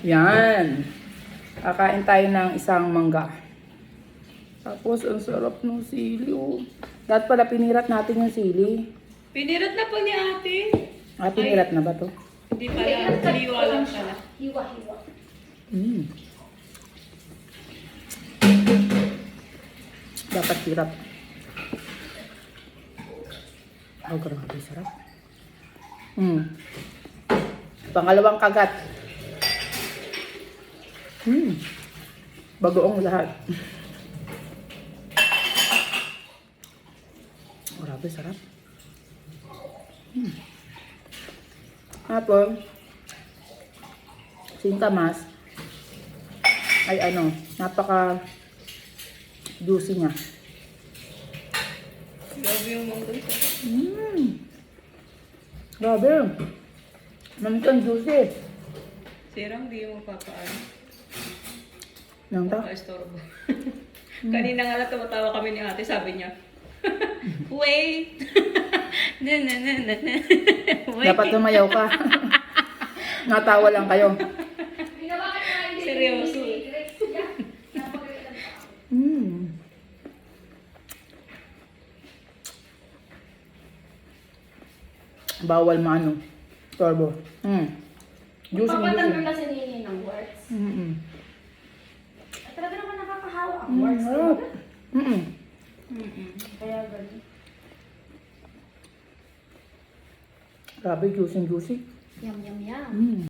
Yan. Kakain tayo ng isang mangga. Tapos, ang sarap ng sili, oh. Dapat pala pinirat natin yung sili. Pinirat na po ni ate. Pinirat na ba to? Hindi pala, liwa lang pala. Hiwa-hiwa. Dapat hirap. Oh, grabe, sarap. Pangalawang kagat. Bagoong lahat. Grabe, sarap. Tapos, singkamas ay napaka juicy niya. Grabe yung mangga. Grabe. Naman juicy. Sirang di mo papaano. Nang ta? Istorbo. Kanina nga lang tumatawa kami ni ate, sabi niya, wait! Wait. Dapat tumayaw ka. Natawa lang kayo. Seryoso. Bawal maano. Turbo. Juicy. Papatanggal kasi nini ng words. Talaga naman nakakahawa ang words. Sarap. Kaya ganun. Grabe, juicy. Yum, yum, yum.